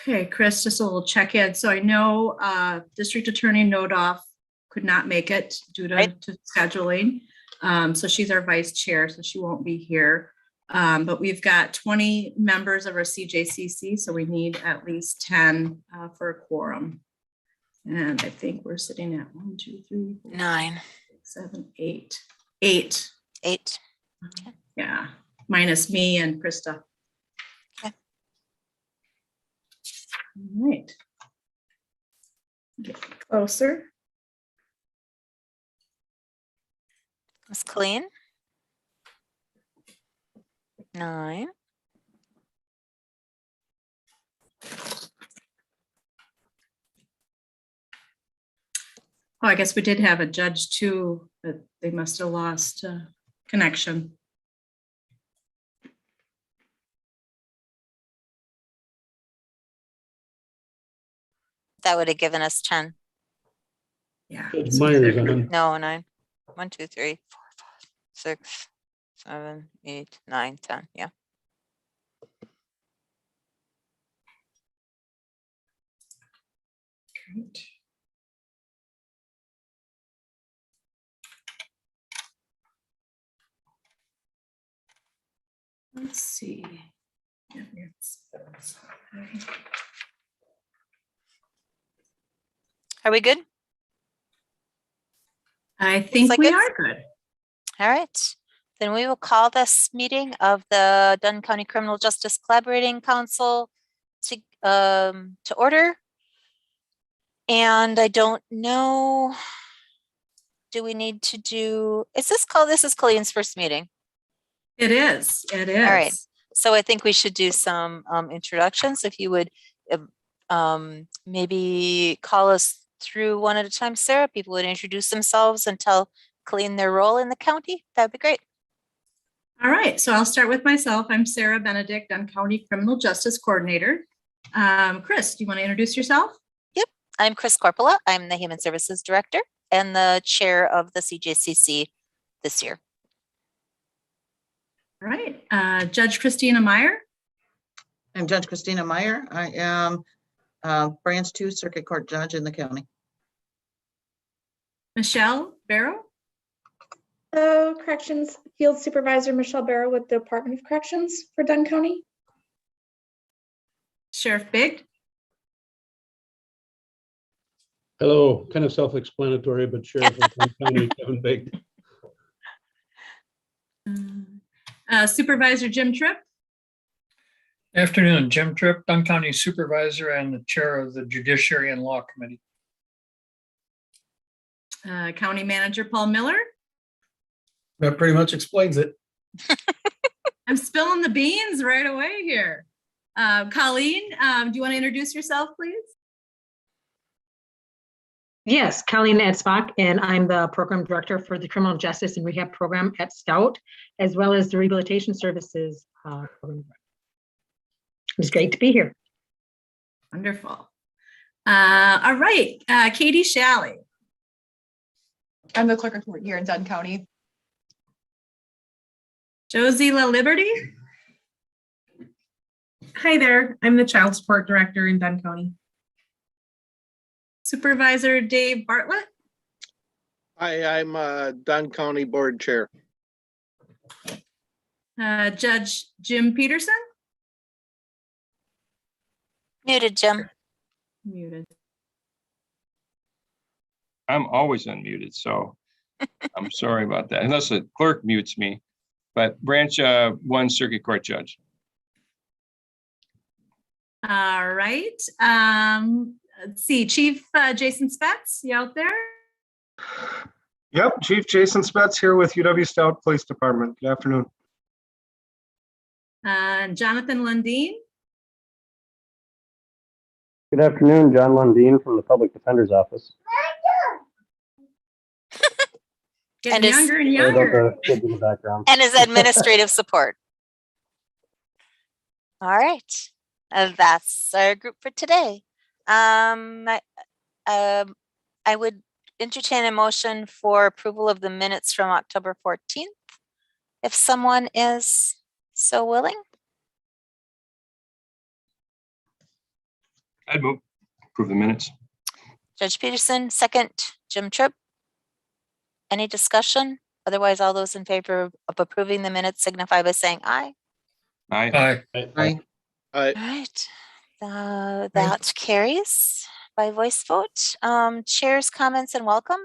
Okay, Chris, just a little check-in. So I know District Attorney Nodoff could not make it due to scheduling. So she's our vice chair, so she won't be here. But we've got 20 members of our CJCC, so we need at least 10 for a quorum. And I think we're sitting at 1, 2, 3, 4, 9, 6, 7, 8. 8. 8. Okay. Yeah, minus me and Krista. Okay. All right. Get closer. Ms. Colleen. 9. Oh, I guess we did have a judge too, but they must have lost connection. That would have given us 10. Yeah. No, 9. 1, 2, 3, 4, 5, 6, 7, 8, 9, 10. Yeah. Great. Let's see. Are we good? I think like we it's- are good. All right. Then we will call this meeting of the Dunn County Criminal Justice Collaborating Council to order. And I don't know, do we need to do, this is Colleen's first meeting. It is. It is. All right. So I think we should do some introductions. If you would maybe call us through one at a time, Sarah. People would introduce themselves and tell Colleen their role in the county. That'd be great. All right. So I'll start with myself. I'm Sarah Benedict, Dunn County Criminal Justice Coordinator. Chris, do you want to introduce yourself? Yep. I'm Chris Corpola. I'm the Human Services Director and the chair of the CJCC this year. All right. Judge Christina Meyer. I'm Judge Christina Meyer. I am Branch 2 Circuit Court Judge in the county. Michelle Barrow. Hello, Corrections Field Supervisor Michelle Barrow with the Department of Corrections for Dunn County. Sheriff Bigg. Hello, kind of self-explanatory, but Sheriff of Dunn County, Kevin Bigg. Supervisor Jim Tripp. Afternoon, Jim Tripp, Dunn County Supervisor and the Chair of the Judiciary and Law Committee. County Manager Paul Miller. That pretty much explains it. I'm spilling the beans right away here. Colleen, do you want to introduce yourself, please? Yes, Colleen Edsbach, and I'm the Program Director for the Criminal Justice and Rehab Program at Scout, as well as the Rehabilitation Services Program. It's great to be here. Wonderful. All right, Katie Shalley. I'm the clerk of court here in Dunn County. Josie La Liberty. Hi there, I'm the Child Support Director in Dunn County. Supervisor Dave Bartlett. Hi, I'm Dunn County Board Chair. Judge Jim Peterson. Muted, Jim. Muted. I'm always unmuted, so I'm sorry about that, unless the clerk mutes me. But Branch 1 Circuit Court Judge. All right. Let's see, Chief Jason Spetz, you out there? Yep, Chief Jason Spetz here with UW Stout Police Department. Good afternoon. Jonathan Lundeen. Good afternoon, John Lundeen from the Public Defender's Office. Getting younger and younger. Kids in the background. And his administrative support. All right. That's our group for today. I would entertain a motion for approval of the minutes from October 14th, if someone is so willing. I'd move, approve the minutes. Judge Peterson, second. Jim Tripp. Any discussion? Otherwise, all those in favor of approving the minutes signify by saying aye. Aye. Aye. Aye. All right. That carries by voice vote. Chair's comments and welcome.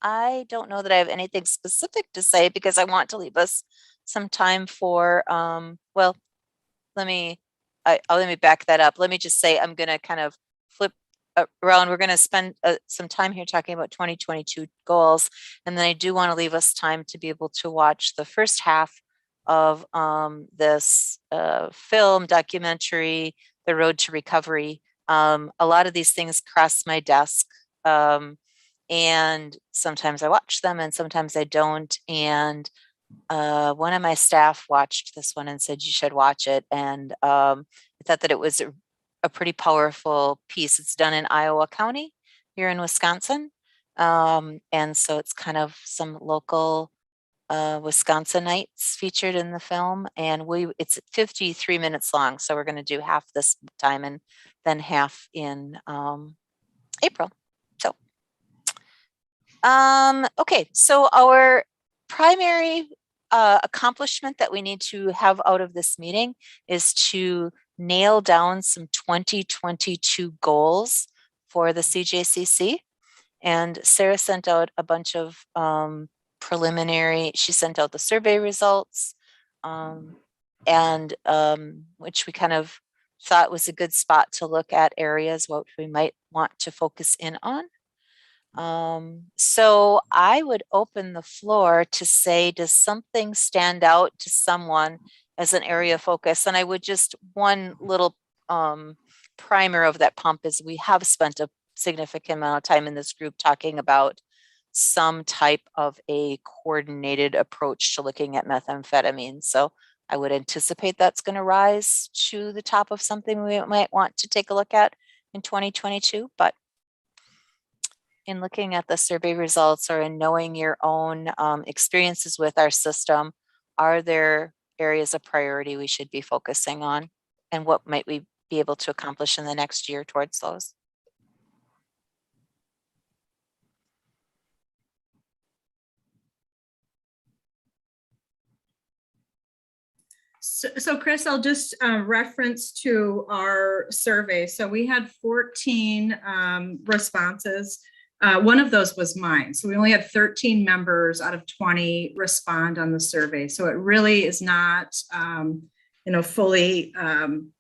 I don't know that I have anything specific to say because I want to leave us some time for, well, let me back that up. Let me just say I'm going to kind of flip around. We're going to spend some time here talking about 2022 goals. And then I do want to leave us time to be able to watch the first half of this film documentary, The Road to Recovery. A lot of these things cross my desk. And sometimes I watch them and sometimes I don't. And one of my staff watched this one and said, you should watch it. And I thought that it was a pretty powerful piece. It's done in Iowa County here in Wisconsin. And so it's kind of some local Wisconsinites featured in the film. And it's 53 minutes long. So we're going to do half this time and then half in April. So, okay. So our primary accomplishment that we need to have out of this meeting is to nail down some 2022 goals for the CJCC. And Sarah sent out a bunch of preliminary, she sent out the survey results, and which we kind of thought was a good spot to look at areas what we might want to focus in on. So I would open the floor to say, does something stand out to someone as an area of focus? And I would just, one little primer of that pump is we have spent a significant amount of time in this group talking about some type of a coordinated approach to looking at methamphetamine. So I would anticipate that's going to rise to the top of something we might want to take a look at in 2022. But in looking at the survey results or in knowing your own experiences with our system, are there areas of priority we should be focusing on? And what might we be able to accomplish in the next year towards those? So Chris, I'll just reference to our survey. So we had 14 responses. One of those was mine. So we only had 13 members out of 20 respond on the survey. So it really is not, fully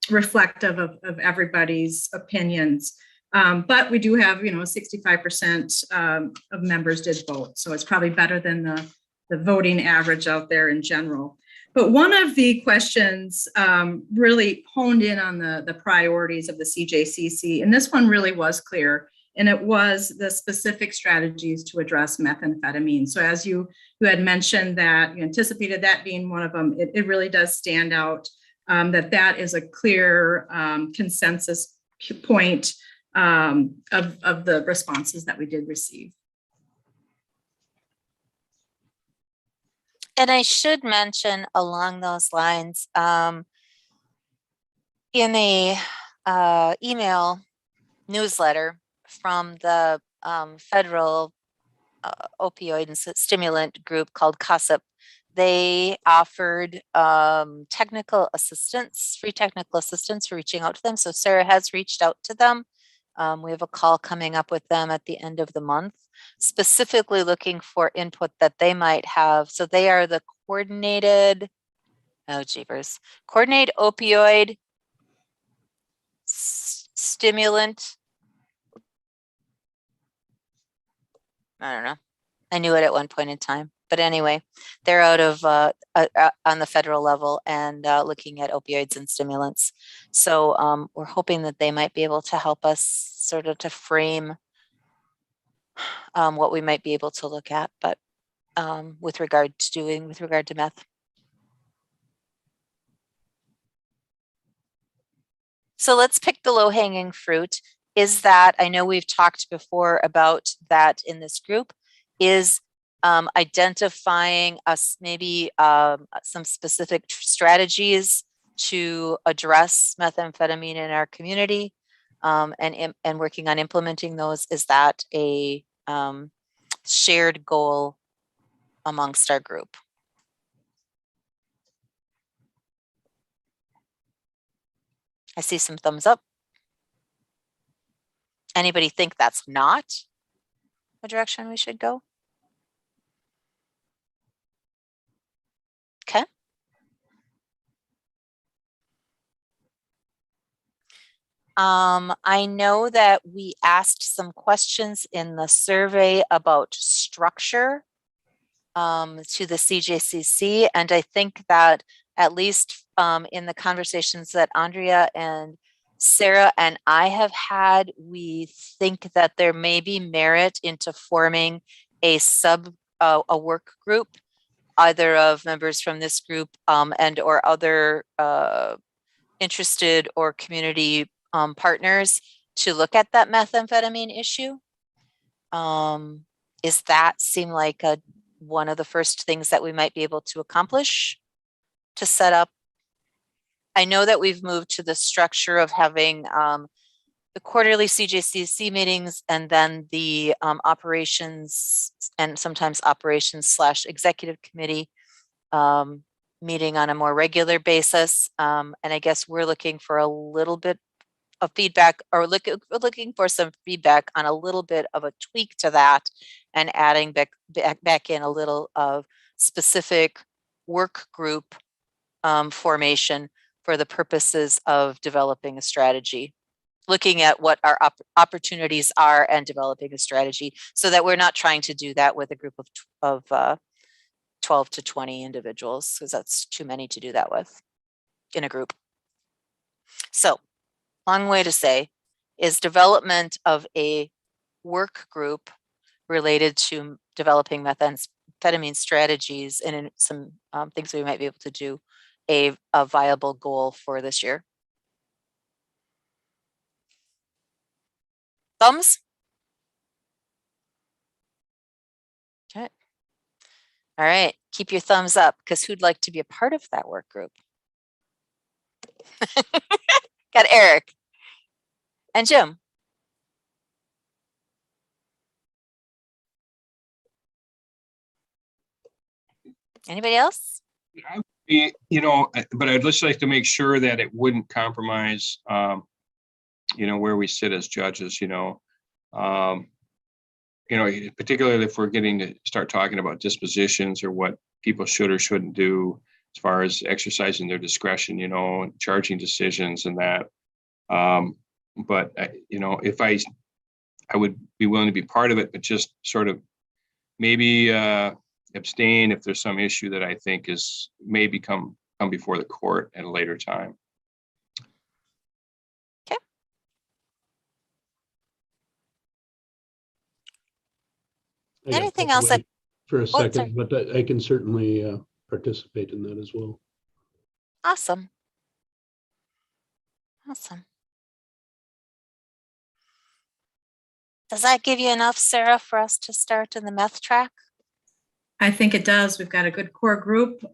reflective of everybody's opinions. But we do have, 65% of members did vote. So it's probably better than the voting average out there in general. But one of the questions really honed in on the priorities of the CJCC, and this one really was clear, and it was the specific strategies to address methamphetamine. So as you had mentioned that you anticipated that being one of them, it really does stand out that is a clear consensus point of the responses that we did receive. And I should mention along those lines, in a email newsletter from the federal opioid and stimulant group called COSIP, they offered technical assistance, free technical assistance for reaching out to them. So Sarah has reached out to them. We have a call coming up with them at the end of the month, specifically looking for input that they might have. So they are the coordinated opioid stimulant. I don't know. I knew it at one point in time, but anyway, they're out of on the federal level and looking at opioids and stimulants. So we're hoping that they might be able to help us sort of to frame what we might be able to look at, but with regard to meth. So let's pick the low-hanging fruit. Is that, I know we've talked before about that in this group, is identifying us maybe some specific strategies to address methamphetamine in our community. and working on implementing those. Is that a shared goal amongst our group? I see some thumbs up. Anybody think that's not the direction we should go? Okay. I know that we asked some questions in the survey about structure to the CJCC, and I think that at least in the conversations that Andrea and Sarah and I have had, we think that there may be merit into forming a work group, either of members from this group and or other interested or community partners to look at that methamphetamine issue. Does that seem like one of the first things that we might be able to accomplish to set up? I know that we've moved to the structure of having the quarterly CJCC meetings and then the operations and sometimes operations/executive committee meeting on a more regular basis. And I guess we're looking for a little bit of feedback, or looking for some feedback on a little bit of a tweak to that, and adding back in a little of specific work group formation for the purposes of developing a strategy, looking at what our opportunities are and developing a strategy, so that we're not trying to do that with a group of 12 to 20 individuals, because that's too many to do that with in a group. So long way to say is development of a work group related to developing methamphetamine strategies and in some things we might be able to do a viable goal for this year. Thumbs? Okay. All right, keep your thumbs up, because who'd like to be a part of that work group? Got Eric and Jim. Anybody else? You know, but I'd just like to make sure that it wouldn't compromise, you know, where we sit as judges, you know, particularly if we're getting to start talking about dispositions or what people should or shouldn't do as far as exercising their discretion, you know, and charging decisions and that. But you know, if I would be willing to be part of it, but just sort of maybe abstain if there's some issue that I think may come before the court at a later time. Okay. Anything else that for a second, but I can certainly participate in that as well. Awesome. Awesome. Does that give you enough, Sarah, for us to start in the meth track? I think it does. We've got a good core group.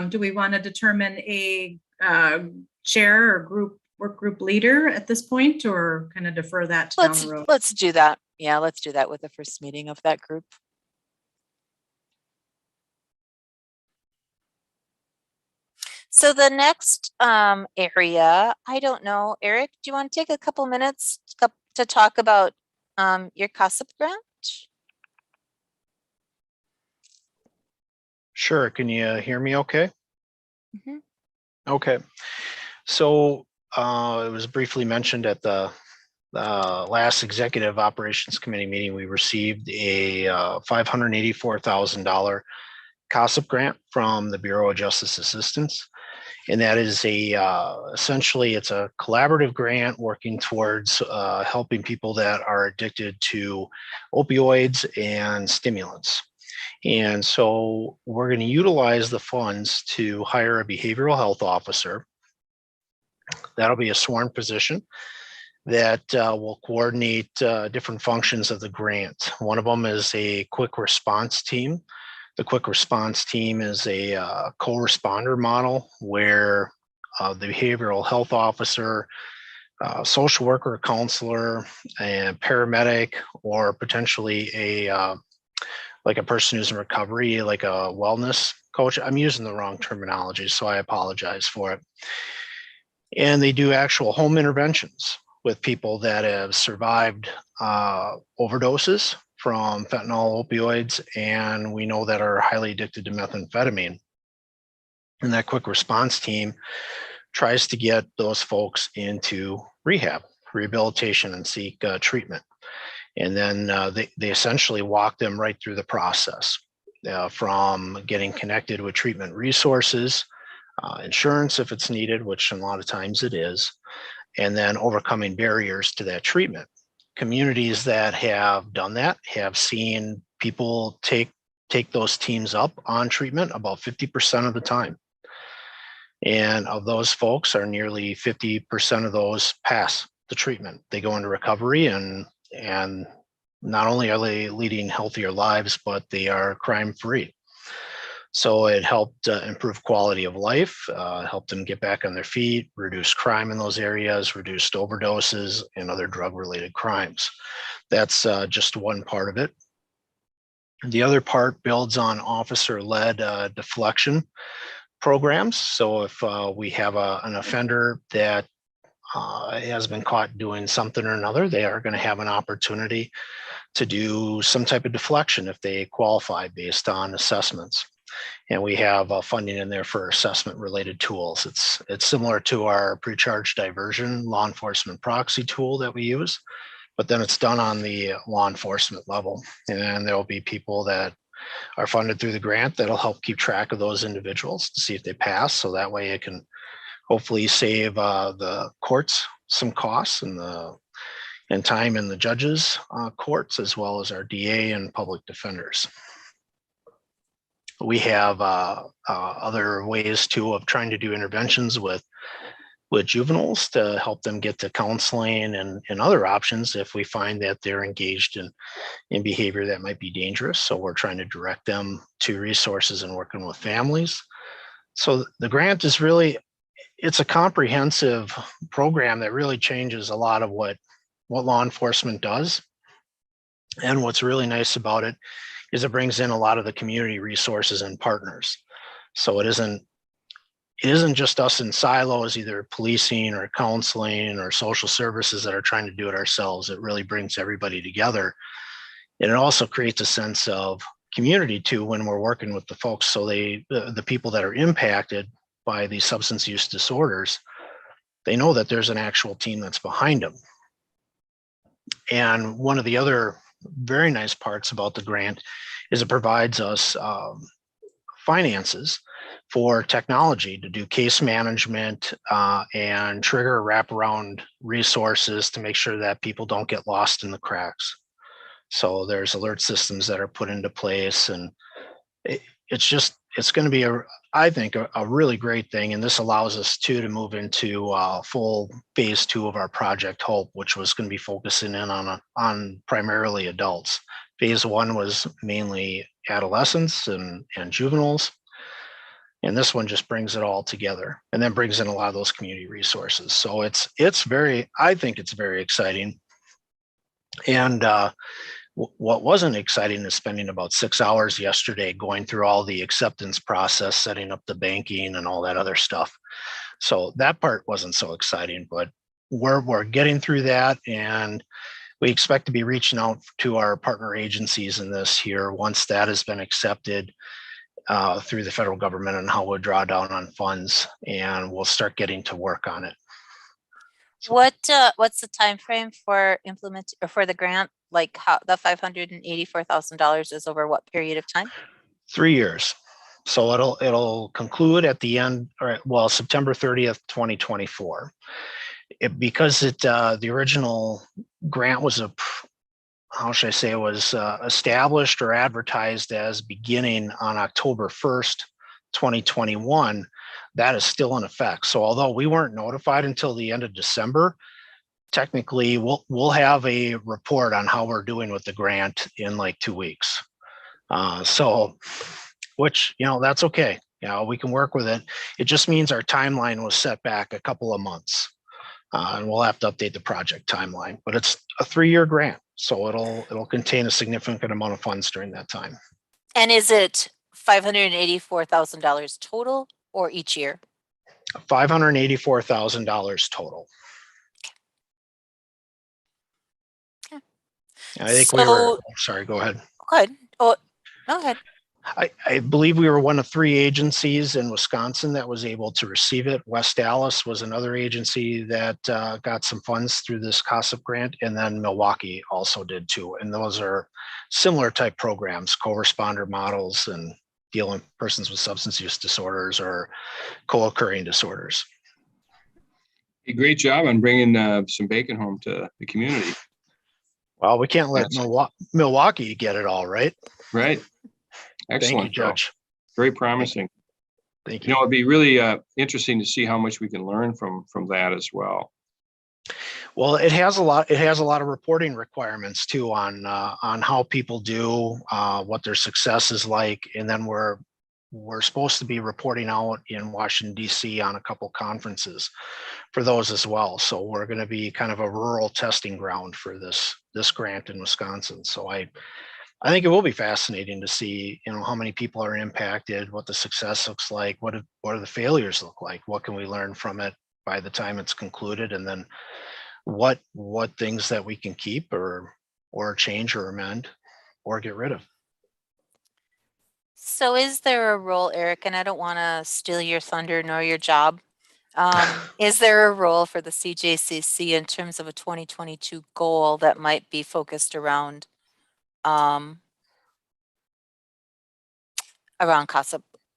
Do we want to determine a chair or work group leader at this point, or kind of defer that to down the road? Let's do that. Yeah, let's do that with the first meeting of that group. So the next area, I don't know, Eric, do you want to take a couple minutes to talk about your CASAP grant? Sure. Can you hear me okay? Mm-hmm. Okay. So it was briefly mentioned at the last Executive Operations Committee meeting, we received a $584,000 CASAP grant from the Bureau of Justice Assistance. And that is essentially it's a collaborative grant working towards helping people that are addicted to opioids and stimulants. And so we're going to utilize the funds to hire a behavioral health officer. That'll be a sworn position that will coordinate different functions of the grant. One of them is a quick response team. The quick response team is a co-responder model where the behavioral health officer social worker, counselor, and paramedic, or potentially a like a person who's in recovery, like a wellness coach. I'm using the wrong terminology, so I apologize for it. And they do actual home interventions with people that have survived overdoses from fentanyl opioids, and we know that are highly addicted to methamphetamine. And that quick response team tries to get those folks into rehabilitation, and seek treatment. And then they essentially walk them right through the process, from getting connected with treatment resources, insurance if it's needed, which a lot of times it is, and then overcoming barriers to that treatment. Communities that have done that have seen people take those teams up on treatment about 50% of the time. And of those folks, are nearly 50% of those pass the treatment. They go into recovery, and not only are they leading healthier lives, but they are crime-free. So it helped improve quality of life, helped them get back on their feet, reduce crime in those areas, reduced overdoses and other drug-related crimes. That's just one part of it. The other part builds on officer-led deflection programs. So if we have an offender that has been caught doing something or another, they are going to have an opportunity to do some type of deflection if they qualify based on assessments. And we have funding in there for assessment related tools. It's similar to our pre-charge diversion law enforcement proxy tool that we use, but then it's done on the law enforcement level. And then there'll be people that are funded through the grant that'll help keep track of those individuals to see if they pass. So that way it can hopefully save the courts some costs and time in the judges' courts, as well as our DA and public defenders. We have other ways too of trying to do interventions with juveniles to help them get to counseling and other options if we find that they're engaged in behavior that might be dangerous. So we're trying to direct them to resources and working with families. So the grant is really, it's a comprehensive program that really changes a lot of what law enforcement does. And what's really nice about it is it brings in a lot of the community resources and partners. So it isn't just us in silos, either policing or counseling or social services that are trying to do it ourselves. It really brings everybody together. And it also creates a sense of community too when we're working with the folks. So the people that are impacted by these substance use disorders, they know that there's an actual team that's behind them. And one of the other very nice parts about the grant is it provides us finances for technology to do case management and trigger wraparound resources to make sure that people don't get lost in the cracks. So there's alert systems that are put into place, and it's going to be I think a really great thing. And this allows us to move into full phase 2 of our Project Hope, which was going to be focusing in on primarily adults. Phase 1 was mainly adolescents and juveniles. And this one just brings it all together and then brings in a lot of those community resources. So I think it's very exciting. And what wasn't exciting is spending about 6 hours yesterday going through all the acceptance process, setting up the banking and all that other stuff. So that part wasn't so exciting, but we're getting through that, and we expect to be reaching out to our partner agencies in this here once that has been accepted through the federal government, and how we'll draw down on funds, and we'll start getting to work on it. So, what's the time frame for for the grant? Like how the $584,000 is over what period of time? 3 years. So it'll conclude at the end, or September 30th, 2024. Because the original grant was established or advertised as beginning on October 1st, 2021, that is still in effect. So although we weren't notified until the end of December, technically we'll have a report on how we're doing with the grant in like 2 weeks. Which, that's okay. We can work with it. It just means our timeline was set back a couple of months. And we'll have to update the project timeline, but it's a 3-year grant. So it'll contain a significant amount of funds during that time. And is it $584,000 total or each year? $584,000 total. Okay. I think we were, sorry, go ahead. Good. Oh, go ahead. I believe we were one of 3 agencies in Wisconsin that was able to receive it. West Dallas was another agency that got some funds through this COSIP grant, and then Milwaukee also did too. And those are similar type programs, co-responder models, and dealing with persons with substance use disorders or co-occurring disorders. A great job on bringing some bacon home to the community. Well, we can't let Milwaukee get it all, right? Right. Excellent. Thank you, Judge. Very promising. Thank you. You know, it'd be really interesting to see how much we can learn from that as well. Well, it has a lot of reporting requirements too on how people do, what their success is like, and then we're supposed to be reporting out in Washington, D.C. on a couple conferences for those as well. So we're going to be kind of a rural testing ground for this grant in Wisconsin. So I think it will be fascinating to see, you know, how many people are impacted, what the success looks like, what do the failures look like, what can we learn from it by the time it's concluded, and then what things that we can keep or change or amend or get rid of. So is there a role, Eric, and I don't want to steal your thunder nor your job. Is there a role for the CJCC in terms of a 2022 goal that might be focused around COSIP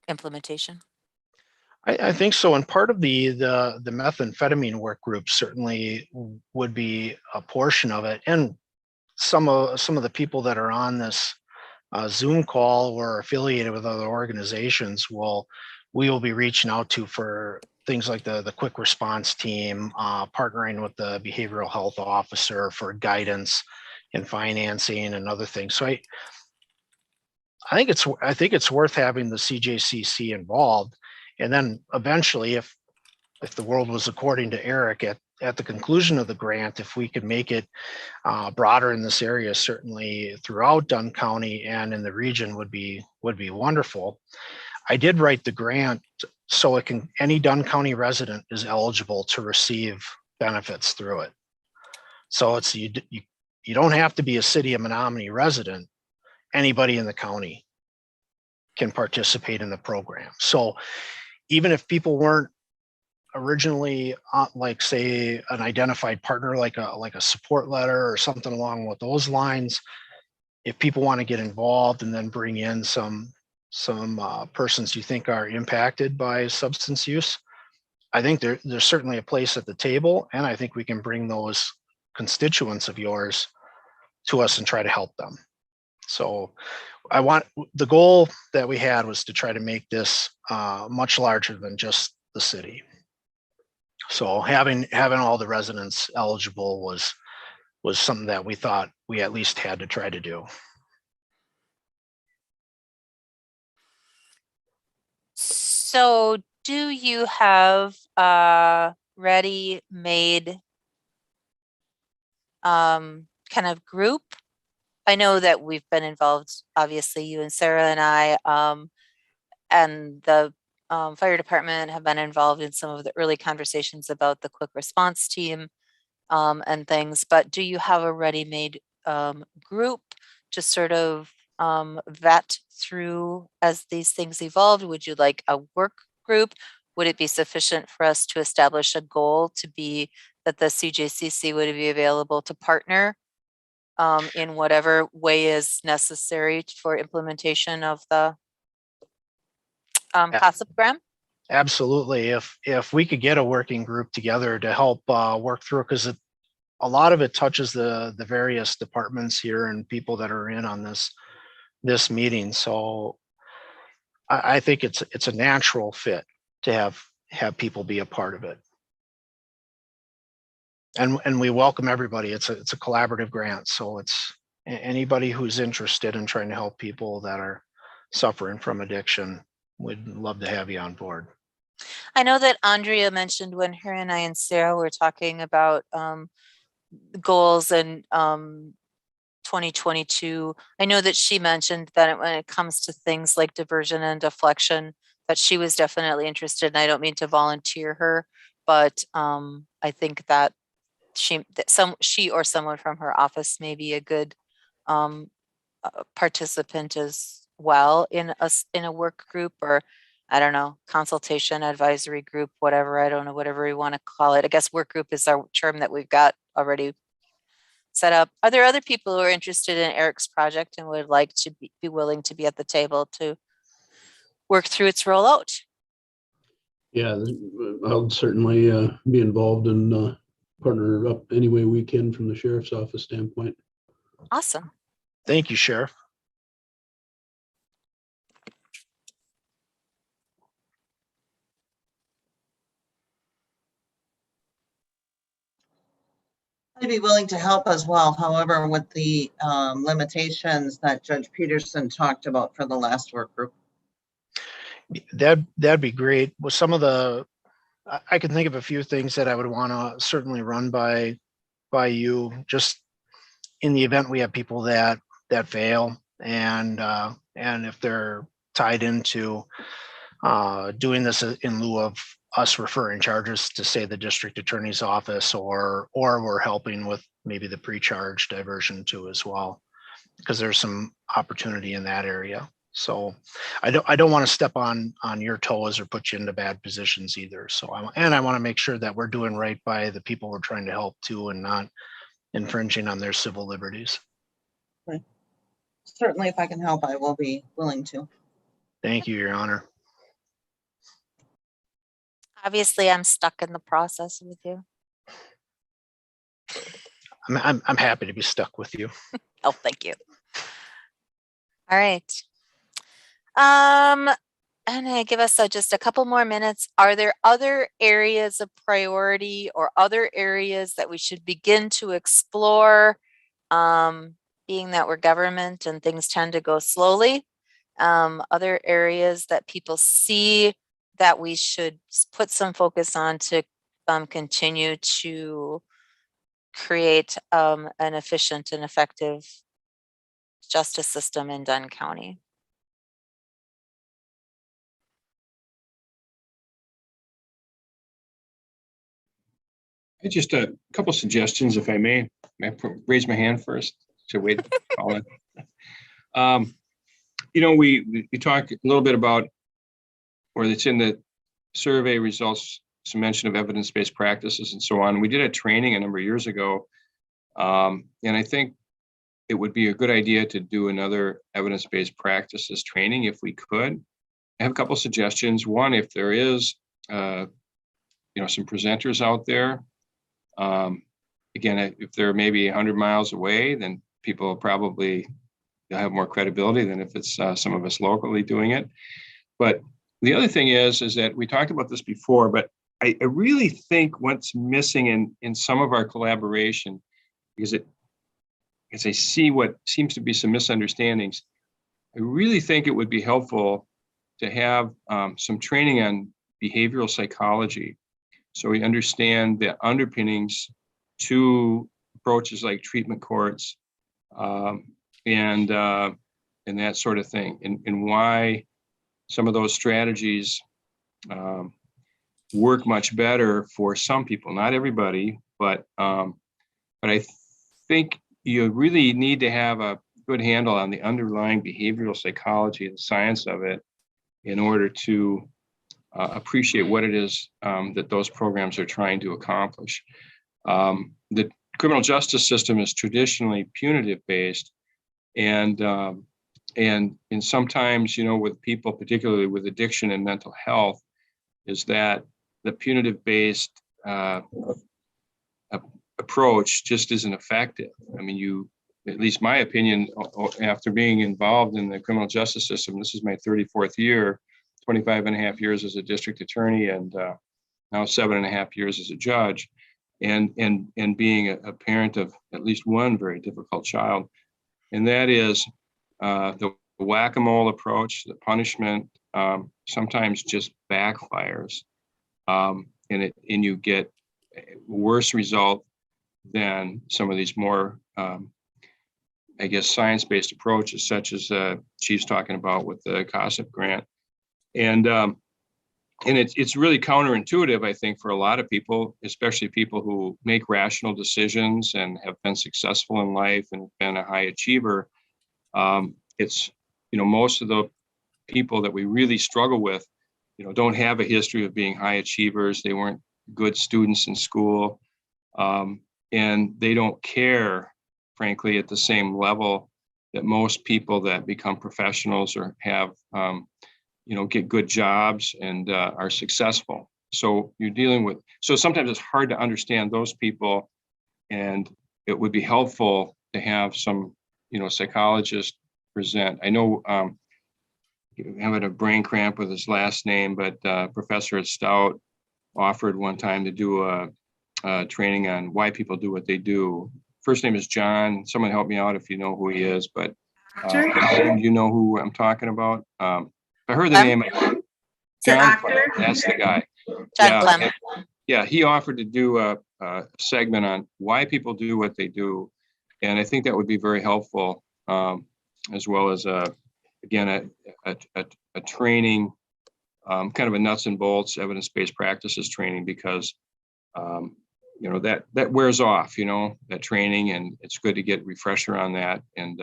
implementation? I think so. And part of the methamphetamine work group certainly would be a portion of it. And some of the people that are on this Zoom call or affiliated with other organizations we will be reaching out to for things like the quick response team, partnering with the behavioral health officer for guidance and financing and other things. So I think it's worth having the CJCC involved. And then eventually, if the world was according to Eric at the conclusion of the grant, if we could make it broader in this area, certainly throughout Dunn County and in the region would be wonderful. I did write the grant so any Dunn County resident is eligible to receive benefits through it. So it's you don't have to be a City of Menominee resident. Anybody in the county can participate in the program. So even if people weren't originally like say an identified partner, like a support letter or something along with those lines, if people want to get involved and then bring in some persons you think are impacted by substance use, I think there's certainly a place at the table, and I think we can bring those constituents of yours to us and try to help them. So the goal that we had was to try to make this much larger than just the city. So having all the residents eligible was something that we thought we at least had to try to do. So do you have ready-made kind of group? I know that we've been involved, obviously, you and Sarah and I, and the fire department have been involved in some of the early conversations about the quick response team and things, but do you have a ready-made group to sort of vet through as these things evolved? Would you like a work group? Would it be sufficient for us to establish a goal to be that the CJCC would be available to partner in whatever way is necessary for implementation of the COSIP grant? Absolutely. If we could get a working group together to help work through, because a lot of it touches the various departments here and people that are in on this meeting. So I think it's a natural fit to have people be a part of it. And we welcome everybody. It's a collaborative grant. So it's anybody who's interested in trying to help people that are suffering from addiction. We'd love to have you on board. I know that Andrea mentioned when her and I and Sarah were talking about goals and 2022. I know that she mentioned that when it comes to things like diversion and deflection, that she was definitely interested. And I don't mean to volunteer her, but I think that she or someone from her office may be a good participant as well in a work group, or I don't know, consultation advisory group, whatever. I don't know, whatever we want to call it. I guess work group is our term that we've got already set up. Are there other people who are interested in Eric's project and would like to be willing to be at the table to work through its rollout? Yeah, I'll certainly be involved and partner up any way we can from the sheriff's office standpoint. Awesome. Thank you, Sheriff. I'd be willing to help as well, however, with the limitations that Judge Peterson talked about for the last work group. That'd be great. With some of I can think of a few things that I would want to certainly run by you, just in the event we have people that fail, and if they're tied into doing this in lieu of us referring charges to, say, the district attorney's office, or we're helping with maybe the pre-charge diversion too as well, because there's some opportunity in that area. So I don't want to step on your toes or put you into bad positions either. So I want to make sure that we're doing right by the people we're trying to help too, and not infringing on their civil liberties. Right. Certainly, if I can help, I will be willing to. Thank you, Your Honor. Obviously, I'm stuck in the process with you. I'm happy to be stuck with you. Oh, thank you. All right. And I give us just a couple more minutes. Are there other areas of priority or other areas that we should begin to explore? Being that we're government and things tend to go slowly. Other areas that people see that we should put some focus on to continue to create an efficient and effective justice system in Dunn County. Just a couple suggestions, if I may. May I raise my hand first? Should wait. Call it. We talked a little bit about, or it's in the survey results, some mention of evidence-based practices and so on. We did a training a number of years ago, and I think it would be a good idea to do another evidence-based practices training if we could. I have a couple suggestions. One, if there is, some presenters out there. Again, if they're maybe 100 miles away, then people probably have more credibility than if it's some of us locally doing it. But the other thing is that we talked about this before, but I really think what's missing in some of our collaboration, because as I see what seems to be some misunderstandings, I really think it would be helpful to have some training on behavioral psychology, so we understand the underpinnings to approaches like treatment courts and that sort of thing, and why some of those strategies work much better for some people, not everybody, but I think you really need to have a good handle on the underlying behavioral psychology and science of it in order to appreciate what it is that those programs are trying to accomplish. The criminal justice system is traditionally punitive based, and sometimes, with people, particularly with addiction and mental health, is that the punitive based approach just isn't effective. I mean, at least my opinion, after being involved in the criminal justice system, this is my 34th year, 25 and a half years as a district attorney, and now 7.5 years as a judge, and being a parent of at least one very difficult child. And that is the whack-a-mole approach, the punishment, sometimes just backfires. And you get a worse result than some of these more, I guess, science-based approaches, such as Chief's talking about with the COSIP grant. And it's really counterintuitive, I think, for a lot of people, especially people who make rational decisions and have been successful in life and been a high achiever. It's, most of the people that we really struggle with, don't have a history of being high achievers. They weren't good students in school. And they don't care, frankly, at the same level that most people that become professionals or have, get good jobs and are successful. So you're dealing with, so sometimes it's hard to understand those people, and it would be helpful to have some, psychologist present. I know having a brain cramp with his last name, but Professor at Stout offered one time to do a training on why people do what they do. First name is John. Someone help me out if you know who he is, but do you know who I'm talking about? I heard the name. John, that's the guy. John Clem. Yeah, he offered to do a segment on why people do what they do. And I think that would be very helpful, as well as, again, a training, kind of a nuts and bolts evidence-based practices training, because, that wears off, that training, and it's good to get a refresher on that. And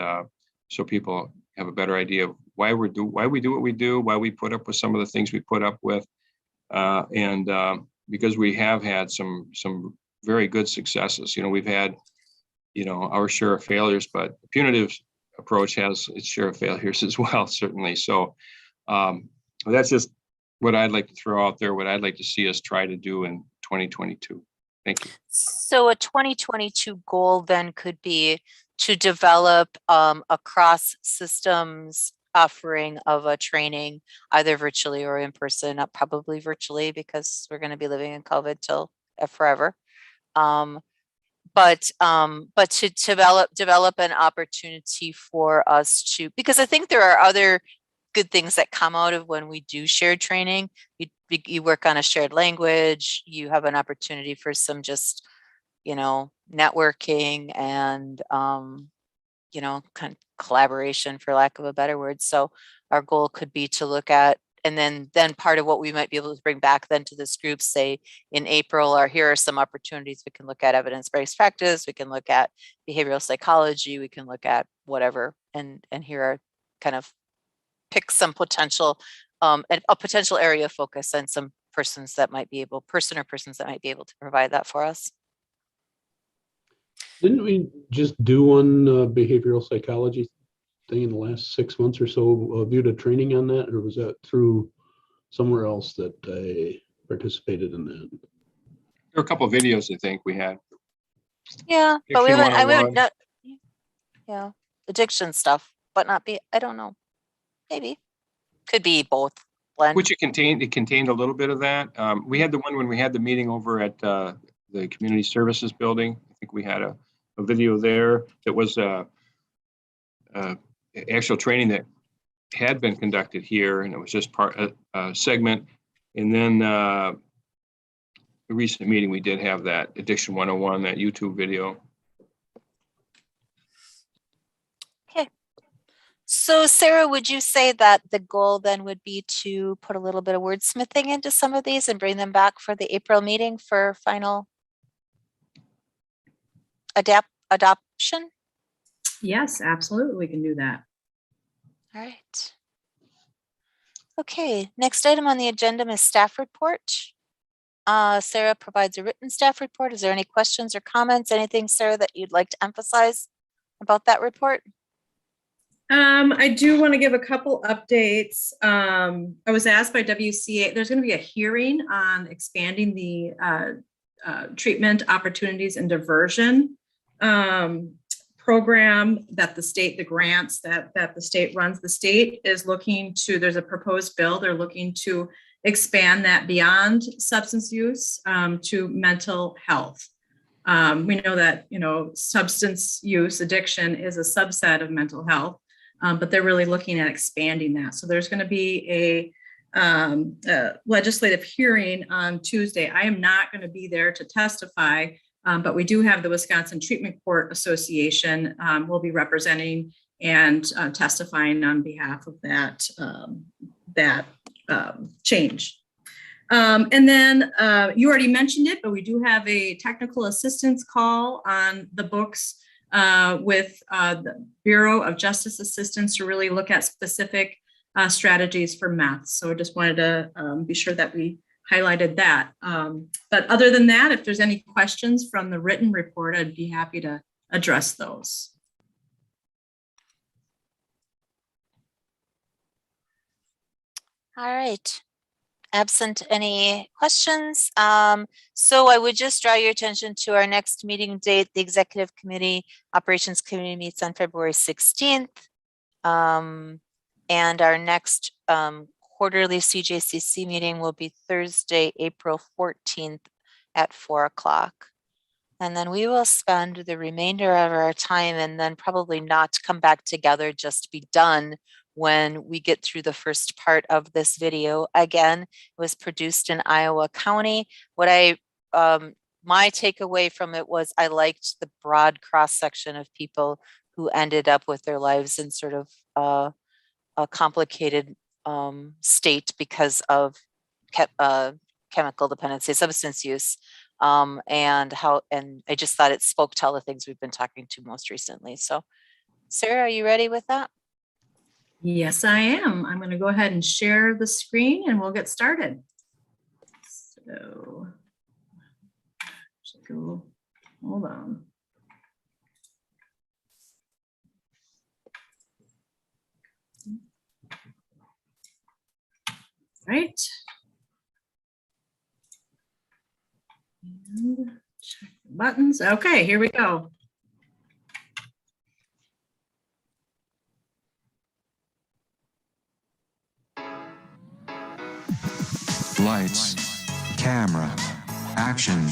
so people have a better idea of why we do what we do, why we put up with some of the things we put up with. And because we have had some very good successes, we've had, our share of failures, but the punitive approach has its share of failures as well, certainly. So that's just what I'd like to throw out there, what I'd like to see us try to do in 2022. Thank you. So a 2022 goal then could be to develop a cross systems offering of a training, either virtually or in person, probably virtually, because we're going to be living in COVID till forever. But to develop an opportunity for us to, because I think there are other good things that come out of when we do shared training. You work on a shared language, you have an opportunity for some just, networking and, kind of collaboration, for lack of a better word. So our goal could be to look at, and then part of what we might be able to bring back then to this group, say in April, or here are some opportunities. We can look at evidence-based practice, we can look at behavioral psychology, we can look at whatever, and here are kind of pick some potential, a potential area of focus and some persons that might be able to provide that for us. Didn't we just do one behavioral psychology thing in the last 6 months or so? Viewed a training on that, or was that through somewhere else that I participated in that? There were a couple of videos I think we had. Yeah, but we haven't. I Addiction haven't. Yeah, addiction stuff, but not be. I don't know. Maybe could be both. Blend. Which it contained a little bit of that. We had the one when we had the meeting over at the community services building. I think we had a video there that was actual training that had been conducted here, and it was just part a segment. And then the recent meeting we did have that Addiction 101, that YouTube video. So Sarah, would you say that the goal then would be to put a little bit of wordsmithing into some of these and bring them back for the April meeting for final adoption? Yes, absolutely. We can do that. All right. Okay, next item on the agenda is staff report. Sarah provides a written staff report. Is there any questions or comments? Anything, Sarah, that you'd like to emphasize about that report? I do want to give a couple updates. I was asked by WCA, there's going to be a hearing on expanding the treatment opportunities and diversion program that the state, the grants that the state runs. The state is looking to, there's a proposed bill, they're looking to expand that beyond substance use to mental health. We know that, substance use addiction is a subset of mental health. But they're really looking at expanding that. So there's going to be legislative hearing on Tuesday. I am not going to be there to testify, but we do have the Wisconsin Treatment Court Association will be representing and testifying on behalf of that change. And then you already mentioned it, but we do have a technical assistance call on the books with the Bureau of Justice Assistance to really look at specific strategies for meth. So I just wanted to be sure that we highlighted that. But other than that, if there's any questions from the written report, I'd be happy to address those. All right. Absent any questions, so I would just draw your attention to our next meeting date. The Executive Committee, Operations Committee meets on February 16th. And our next quarterly CJCC meeting will be Thursday, April 14th at 4 o'clock. And then we will spend the remainder of our time and then probably not come back together, just be done when we get through the first part of this video. Again, it was produced in Iowa County. What my takeaway from it was I liked the broad cross-section of people who ended up with their lives in sort of a complicated state because of chemical dependency, substance use, and I just thought it spoke to all the things we've been talking to most recently. So Sarah, are you ready with that? Yes, I am. I'm going to go ahead and share the screen and we'll get started. So, hold on. Right. And check the buttons. Okay, here we go. Lights, camera, action.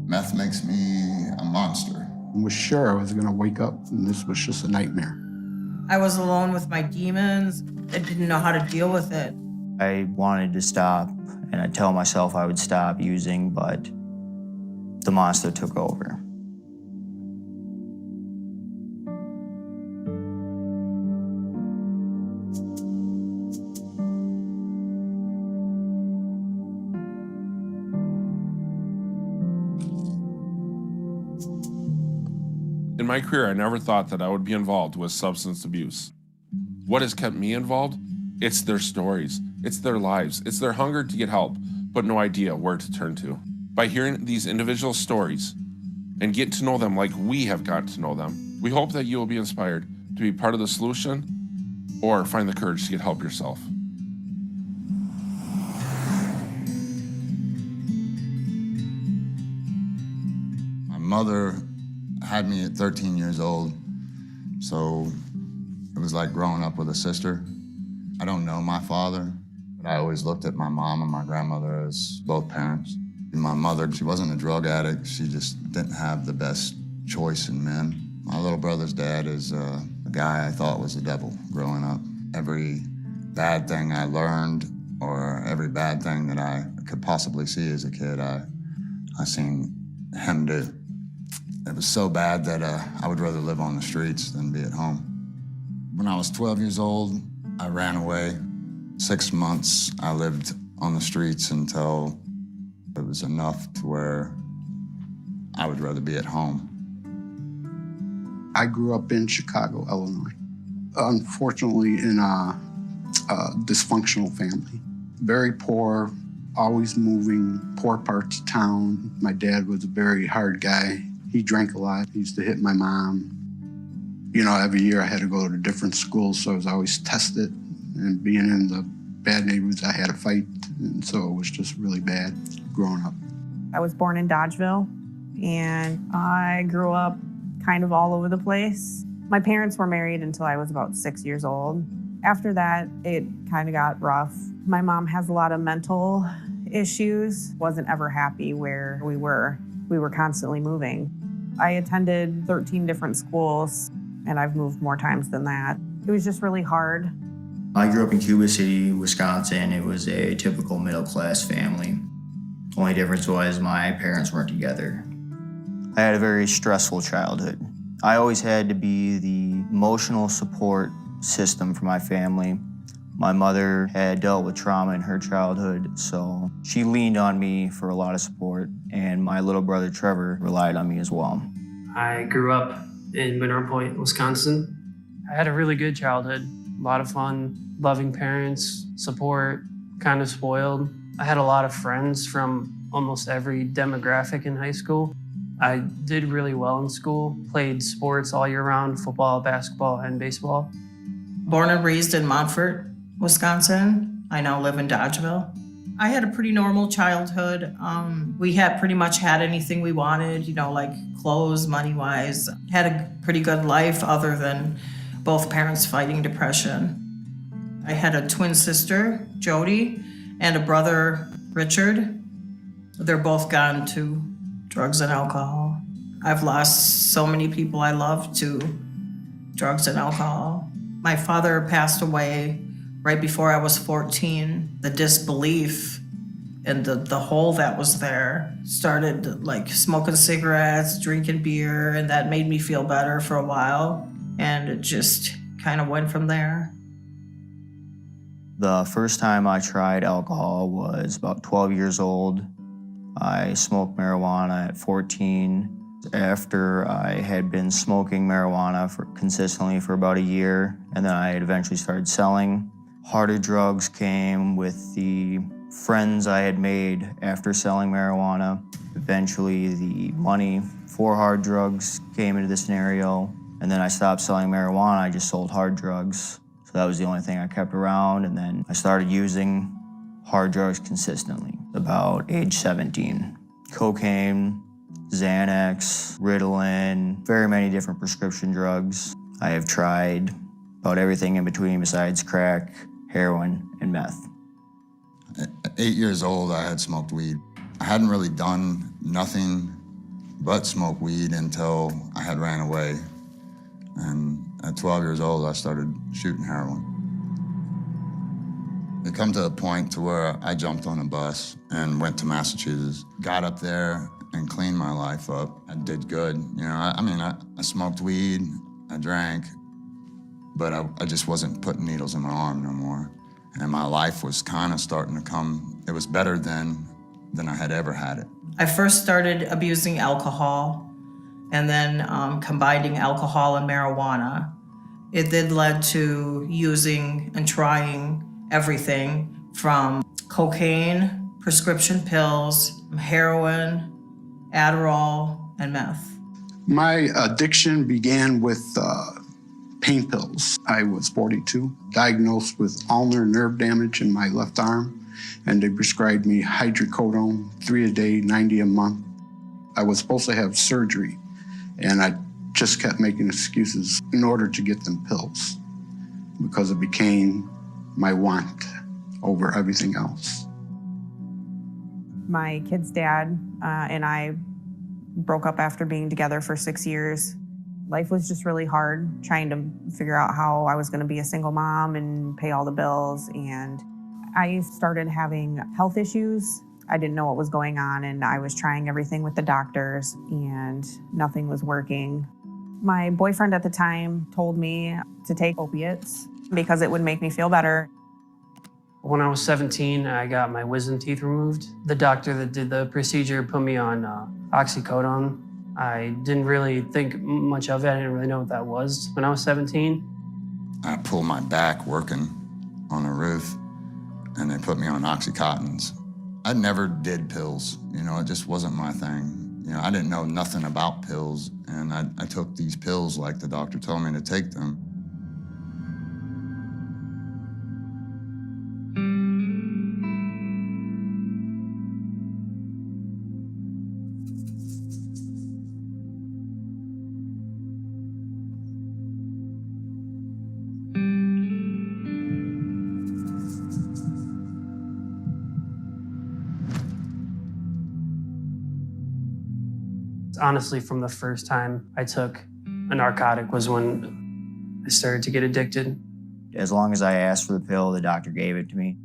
Meth makes me a monster. I was sure I was going to wake up and this was just a nightmare. I was alone with my demons. I didn't know how to deal with it. I wanted to stop, and I tell myself I would stop using, but the monster took over. In my career, I never thought that I would be involved with substance abuse. What has kept me involved? It's their stories, it's their lives, it's their hunger to get help, but no idea where to turn to. By hearing these individual stories and get to know them like we have got to know them, we hope that you will be inspired to be part of the solution or find the courage to get help yourself. My mother had me at 13 years old, so it was like growing up with a sister. I don't know my father, but I always looked at my mom and my grandmother as both parents. And my mother, she wasn't a drug addict, she just didn't have the best choice in men. My little brother's dad is a guy I thought was the devil growing up. Every bad thing I learned or every bad thing that I could possibly see as a kid, I seen him do. It was so bad that I would rather live on the streets than be at home. When I was 12 years old, I ran away. 6 months, I lived on the streets until it was enough to where I would rather be at home. I grew up in Chicago, Illinois. Unfortunately, in a dysfunctional family. Very poor, always moving, poor parts of town. My dad was a very hard guy. He drank a lot. He used to hit my mom. You know, every year I had to go to different schools, so I was always tested. And being in the bad neighborhoods, I had to fight. And so it was just really bad growing up. I was born in Dodgeville, and I grew up kind of all over the place. My parents were married until I was about 6 years old. After that, it kind of got rough. My mom has a lot of mental issues, wasn't ever happy where we were. We were constantly moving. I attended 13 different schools, and I've moved more times than that. It was just really hard. I grew up in Cuba City, Wisconsin. It was a typical middle-class family. Only difference was my parents weren't together. I had a very stressful childhood. I always had to be the emotional support system for my family. My mother had dealt with trauma in her childhood, so she leaned on me for a lot of support, and my little brother Trevor relied on me as well. I grew up in Mineral Point, Wisconsin. I had a really good childhood, a lot of fun, loving parents, support, kind of spoiled. I had a lot of friends from almost every demographic in high school. I did really well in school, played sports all year round, football, basketball, and baseball. Born and raised in Montfort, Wisconsin. I now live in Dodgeville. I had a pretty normal childhood. We had pretty much had anything we wanted, you know, like clothes, money-wise. Had a pretty good life other than both parents fighting depression. I had a twin sister, Jody, and a brother, Richard. They're both gone to drugs and alcohol. I've lost so many people I love to drugs and alcohol. My father passed away right before I was 14. The disbelief and the hole that was there started like smoking cigarettes, drinking beer, and that made me feel better for a while. And it just kind of went from there. The first time I tried alcohol was about 12 years old. I smoked marijuana at 14. After I had been smoking marijuana consistently for about a year, and then I had eventually started selling. Harder drugs came with the friends I had made after selling marijuana. Eventually, the money for hard drugs came into the scenario, and then I stopped selling marijuana. I just sold hard drugs. So that was the only thing I kept around, and then I started using hard drugs consistently, about age 17. Cocaine, Xanax, Ritalin, very many different prescription drugs. I have tried about everything in between besides crack, heroin, and meth. At 8 years old, I had smoked weed. I hadn't really done nothing but smoke weed until I had ran away. And at 12 years old, I started shooting heroin. It come to a point to where I jumped on a bus and went to Massachusetts, got up there and cleaned my life up. I did good. You know, I smoked weed, I drank, but I just wasn't putting needles in my arm no more. And my life was kind of starting to come, it was better than I had ever had it. I first started abusing alcohol and then combining alcohol and marijuana. It then led to using and trying everything from cocaine, prescription pills, heroin, Adderall, and meth. My addiction began with pain pills. I was 42, diagnosed with ulnar nerve damage in my left arm, and they prescribed me hydrocodone, 3 a day, 90 a month. I was supposed to have surgery, and I just kept making excuses in order to get them pills because it became my want over everything else. My kid's dad and I broke up after being together for 6 years. Life was just really hard, trying to figure out how I was going to be a single mom and pay all the bills. And I started having health issues. I didn't know what was going on, and I was trying everything with the doctors, and nothing was working. My boyfriend at the time told me to take opiates because it would make me feel better. When I was 17, I got my wisdom teeth removed. The doctor that did the procedure put me on oxycodone. I didn't really think much of it. I didn't really know what that was when I was 17. I pulled my back working on a roof, and they put me on Oxycontins. I never did pills, you know, it just wasn't my thing. You know, I didn't know nothing about pills, and I took these pills like the doctor told me to take them. Honestly, from the first time I took a narcotic was when I started to get addicted. As long as I asked for the pill, the doctor gave it to me.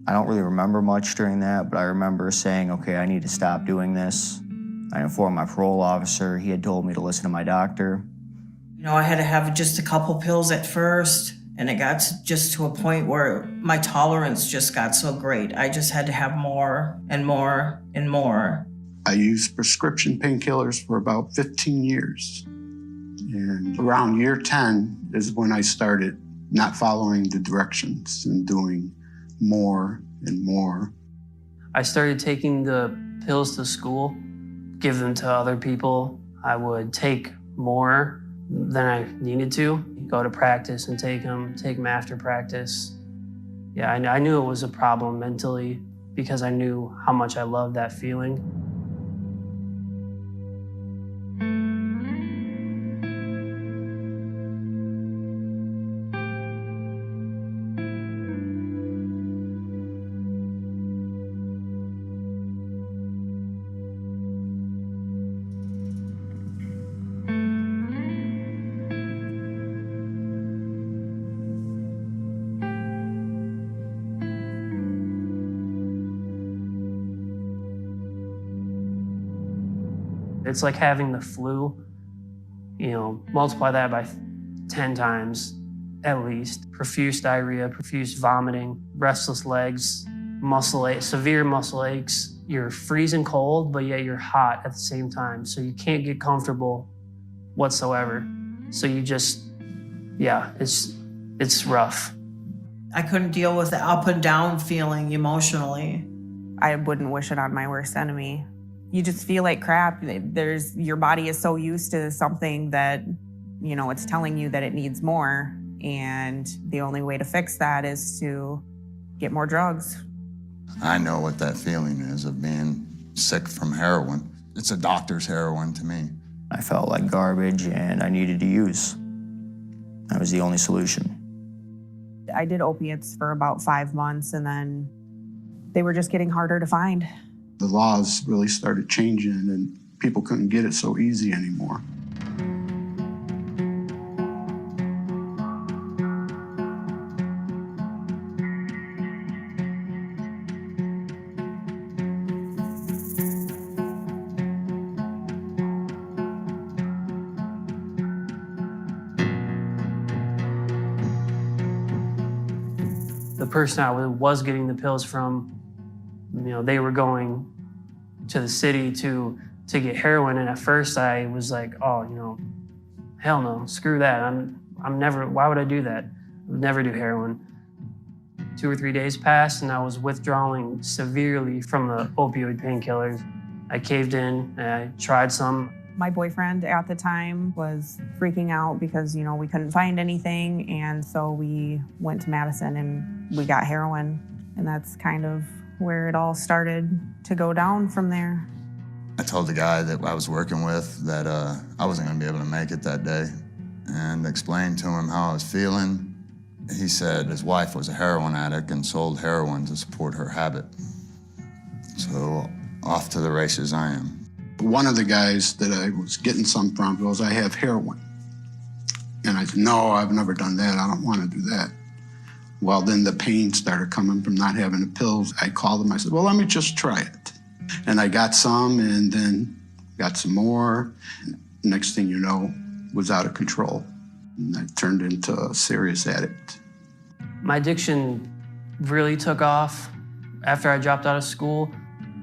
I don't really remember much during that, but I remember saying, okay, I need to stop doing this. I informed my parole officer. He had told me to listen to my doctor. You know, I had to have just a couple pills at first, and it got just to a point where my tolerance just got so great. I just had to have more and more and more. I used prescription painkillers for about 15 years. And around year 10 is when I started not following the directions and doing more and more. I started taking the pills to school, give them to other people. I would take more than I needed to, go to practice and take them after practice. Yeah, I knew it was a problem mentally because I knew how much I loved that feeling. It's like having the flu, multiply that by 10 times at least. Profuse diarrhea, profuse vomiting, restless legs, severe muscle aches. You're freezing cold, but yet you're hot at the same time. So you can't get comfortable whatsoever. So you just, it's rough. I couldn't deal with the up and down feeling emotionally. I wouldn't wish it on my worst enemy. You just feel like crap. Your body is so used to something that, it's telling you that it needs more. And the only way to fix that is to get more drugs. I know what that feeling is of being sick from heroin. It's a doctor's heroin to me. I felt like garbage and I needed to use. That was the only solution. I did opiates for about 5 months, and then they were just getting harder to find. The laws really started changing and people couldn't get it so easy anymore. The person I was getting the pills from, they were going to the city to get heroin, and at first I was like, oh, hell no, screw that. I'm never. Why would I do that? I would never do heroin. 2 or 3 days passed, and I was withdrawing severely from the opioid painkillers. I caved in, and I tried some. My boyfriend at the time was freaking out because, we couldn't find anything, and so we went to Madison and we got heroin, and that's kind of where it all started to go down from there. I told the guy that I was working with that I wasn't going to be able to make it that day and explained to him how I was feeling. He said his wife was a heroin addict and sold heroin to support her habit. So off to the races I am. One of the guys that I was getting some from goes, I have heroin. And I said, no, I've never done that. I don't want to do that. Well, then the pain started coming from not having the pills. I called him. I said, well, let me just try it. And I got some and then got some more. Next thing you know, was out of control. And I turned into a serious addict. My addiction really took off after I dropped out of school.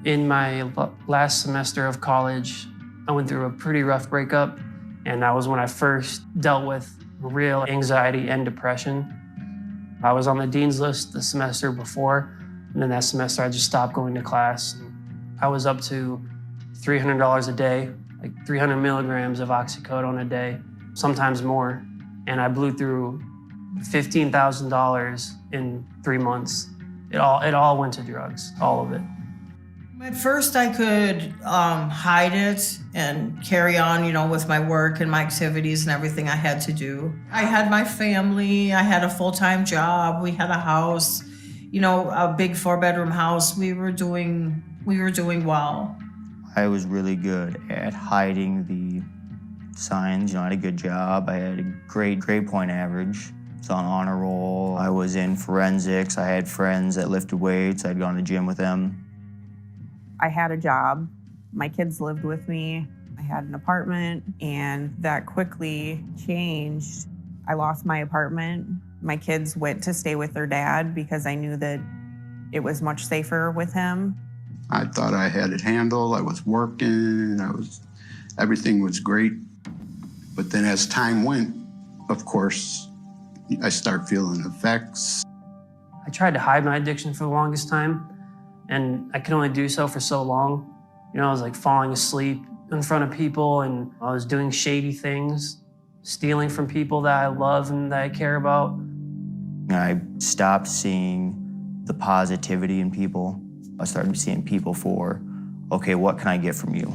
In my last semester of college, I went through a pretty rough breakup, and that was when I first dealt with real anxiety and depression. I was on the dean's list the semester before, and then that semester I just stopped going to class. I was up to $300 a day, like 300 milligrams of oxycodone a day, sometimes more, and I blew through $15,000 in 3 months. It all went to drugs, all of it. At first I could hide it and carry on, with my work and my activities and everything I had to do. I had my family, I had a full-time job, we had a house, a big 4-bedroom house. We were doing well. I was really good at hiding the signs. I had a good job. I had a great grade point average. I was on honor roll. I was in forensics. I had friends that lifted weights. I'd gone to the gym with them. I had a job. My kids lived with me. I had an apartment, and that quickly changed. I lost my apartment. My kids went to stay with their dad because I knew that it was much safer with him. I thought I had it handled. I was working. Everything was great. But then as time went, of course, I started feeling effects. I tried to hide my addiction for the longest time, and I could only do so for so long. I was like falling asleep in front of people, and I was doing shady things, stealing from people that I love and that I care about. I stopped seeing the positivity in people. I started seeing people for, okay, what can I get from you?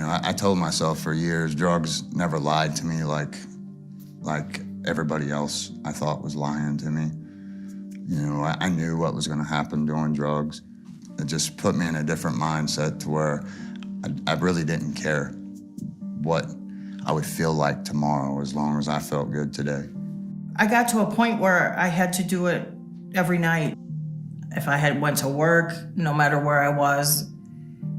I told myself for years, drugs never lied to me like everybody else I thought was lying to me. I knew what was gonna happen doing drugs. It just put me in a different mindset to where I really didn't care what I would feel like tomorrow as long as I felt good today. I got to a point where I had to do it every night. If I went to work, no matter where I was,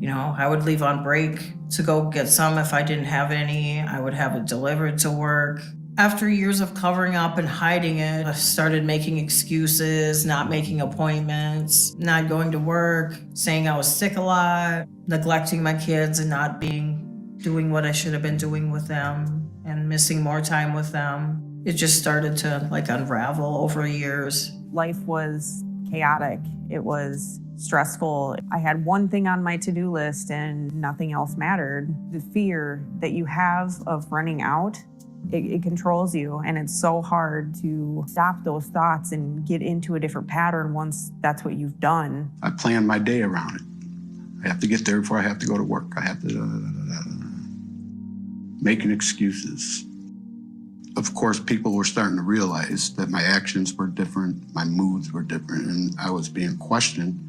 I would leave on break to go get some. If I didn't have any, I would have it delivered to work. After years of covering up and hiding it, I started making excuses, not making appointments, not going to work, saying I was sick a lot, neglecting my kids and not doing what I should have been doing with them and missing more time with them. It just started to unravel over years. Life was chaotic. It was stressful. I had one thing on my to-do list and nothing else mattered. The fear that you have of running out, it controls you, and it's so hard to stop those thoughts and get into a different pattern once that's what you've done. I planned my day around it. I have to get there before I have to go to work. I have to making excuses. Of course, people were starting to realize that my actions were different, my moods were different, and I was being questioned.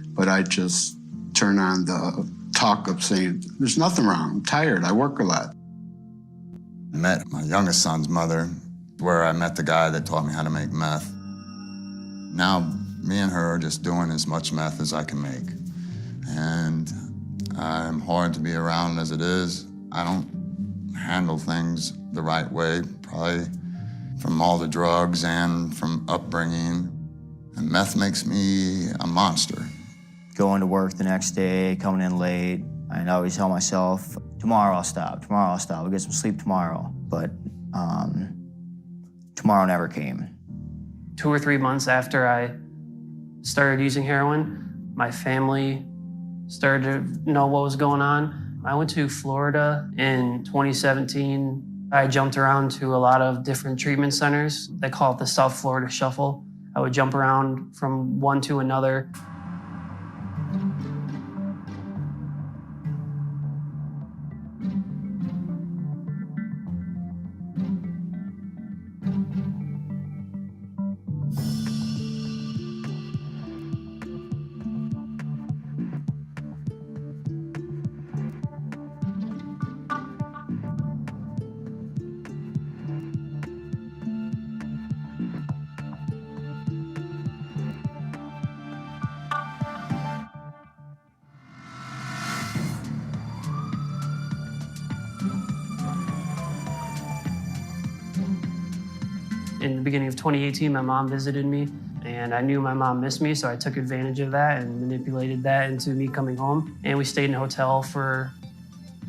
But I just turn on the talk of saying, there's nothing wrong, I'm tired, I work a lot. I met my youngest son's mother, where I met the guy that taught me how to make meth. Now, me and her are just doing as much meth as I can make. And I'm hard to be around as it is. I don't handle things the right way, probably from all the drugs and from upbringing. And meth makes me a monster. Going to work the next day, coming in late, I'd always tell myself, tomorrow I'll stop, I'll get some sleep tomorrow. But tomorrow never came. 2 or 3 months after I started using heroin, my family started to know what was going on. I went to Florida in 2017. I jumped around to a lot of different treatment centers. They call it the South Florida Shuffle. I would jump around from one to another. In the beginning of 2018, my mom visited me, and I knew my mom missed me, so I took advantage of that and manipulated that into me coming home. And we stayed in a hotel for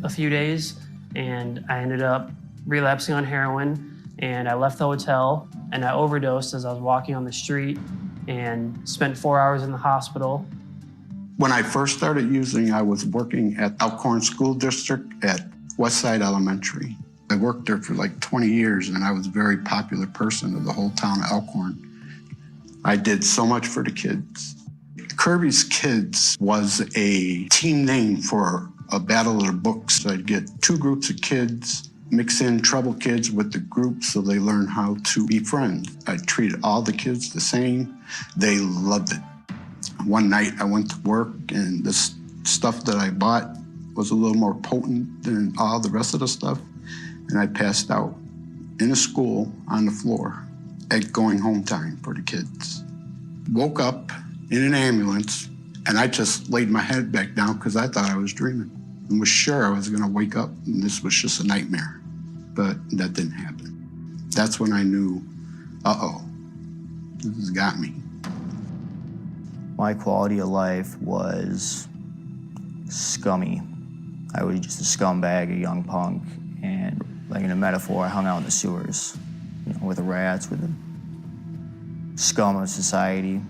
a few days, and I ended up relapsing on heroin, and I left the hotel, and I overdosed as I was walking on the street and spent 4 hours in the hospital. When I first started using, I was working at Elkhorn School District at Westside Elementary. I worked there for like 20 years, and I was a very popular person of the whole town of Elkhorn. I did so much for the kids. Kirby's Kids was a team name for a battle of the books. I'd get 2 groups of kids, mix in trouble kids with the group so they learn how to be friends. I treated all the kids the same. They loved it. One night I went to work, and this stuff that I bought was a little more potent than all the rest of the stuff. And I passed out in a school on the floor at going home time for the kids. Woke up in an ambulance, and I just laid my head back down because I thought I was dreaming and was sure I was going to wake up and this was just a nightmare. But that didn't happen. That's when I knew, uh-oh, this has got me. My quality of life was scummy. I was just a scumbag, a young punk, and like in a metaphor, I hung out in the sewers, you know, with the rats, with the scum of society.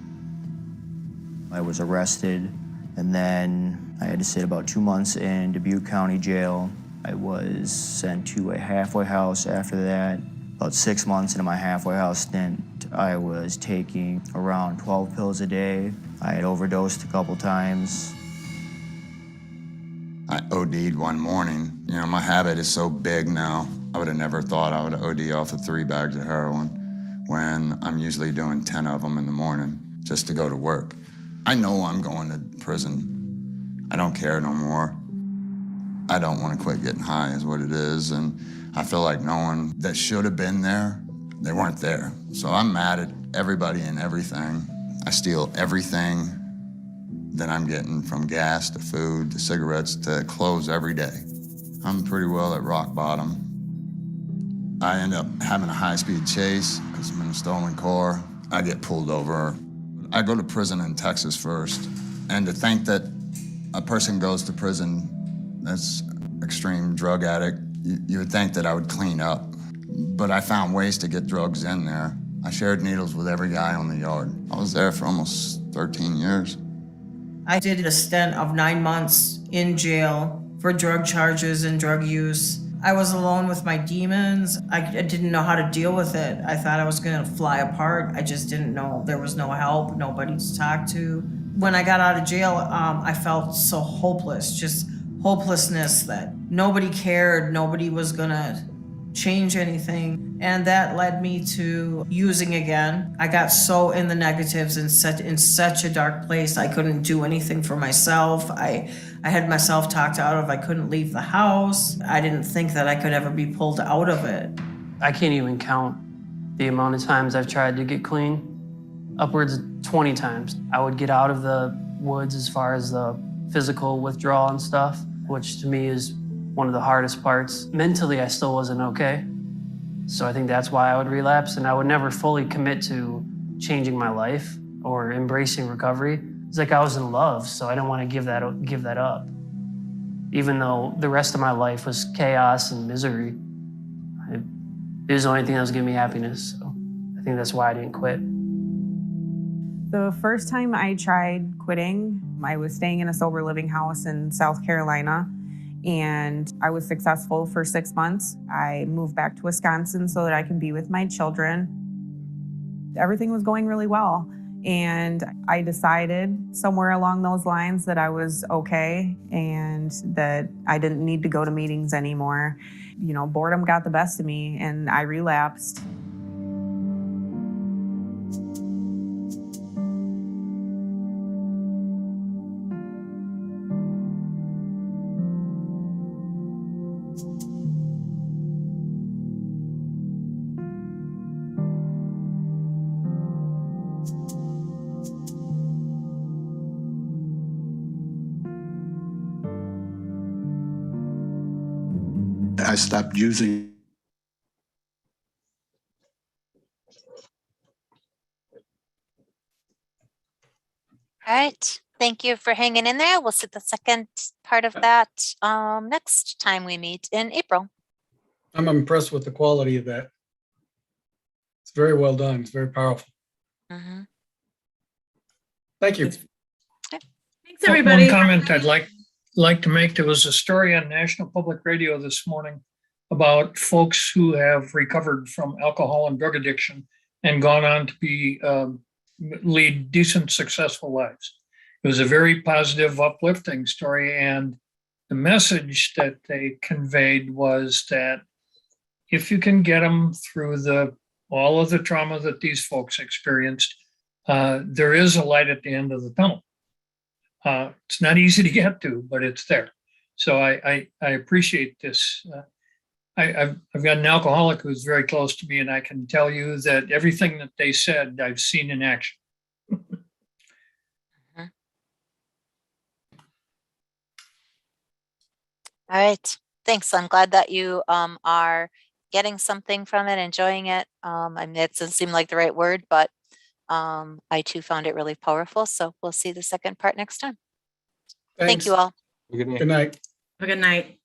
I was arrested, and then I had to sit about 2 months in Dubuque County Jail. I was sent to a halfway house after that. About 6 months into my halfway house stint, I was taking around 12 pills a day. I had overdosed a couple times. I OD'd one morning. You know, my habit is so big now. I would have never thought I would OD off of 3 bags of heroin when I'm usually doing 10 of them in the morning just to go to work. I know I'm going to prison. I don't care no more. I don't want to quit getting high is what it is. And I feel like no one that should have been there, they weren't there. So I'm mad at everybody and everything. I steal everything that I'm getting, from gas to food to cigarettes to clothes every day. I'm pretty well at rock bottom. I end up having a high-speed chase because I'm in a stolen car. I get pulled over. I go to prison in Texas first. And to think that a person goes to prison that's extreme drug addict, you would think that I would clean up. But I found ways to get drugs in there. I shared needles with every guy on the yard. I was there for almost 13 years. I did a stint of 9 months in jail for drug charges and drug use. I was alone with my demons. I didn't know how to deal with it. I thought I was gonna fly apart. I just didn't know. There was no help, nobody to talk to. When I got out of jail, I felt so hopeless, just hopelessness that nobody cared, nobody was gonna change anything. And that led me to using again. I got so in the negatives and in such a dark place. I couldn't do anything for myself. I had myself talked out of, I couldn't leave the house. I didn't think that I could ever be pulled out of it. I can't even count the amount of times I've tried to get clean. Upwards of 20 times. I would get out of the woods as far as the physical withdrawal and stuff, which to me is one of the hardest parts. Mentally, I still wasn't okay. So I think that's why I would relapse, and I would never fully commit to changing my life or embracing recovery. It's like I was in love, so I don't want to give that up. Even though the rest of my life was chaos and misery, it was the only thing that was giving me happiness. So I think that's why I didn't quit. The first time I tried quitting, I was staying in a sober living house in South Carolina, and I was successful for 6 months. I moved back to Wisconsin so that I can be with my children. Everything was going really well, and I decided somewhere along those lines that I was okay and that I didn't need to go to meetings anymore. You know, boredom got the best of me, and I relapsed. I stopped using. All right. Thank you for hanging in there. We'll sit the second part of that next time we meet in April. I'm impressed with the quality of that. It's very well done. It's very powerful. Mm-hmm. Thank you. Thanks, everybody. One comment I'd like to make. There was a story on National Public Radio this morning about folks who have recovered from alcohol and drug addiction and gone on to be lead decent, successful lives. It was a very positive, uplifting story, and the message that they conveyed was that if you can get them through all of the trauma that these folks experienced, there is a light at the end of the tunnel. It's not easy to get to, but it's there. So I appreciate this. I've got an alcoholic who's very close to me, and I can tell you that everything that they said, I've seen in action. All right, thanks. I'm glad that you are getting something from it, enjoying it. I mean, it doesn't seem like the right word, but I too found it really powerful. So we'll see the second part next time. Thank you all. Good night. Good night. Have a good night.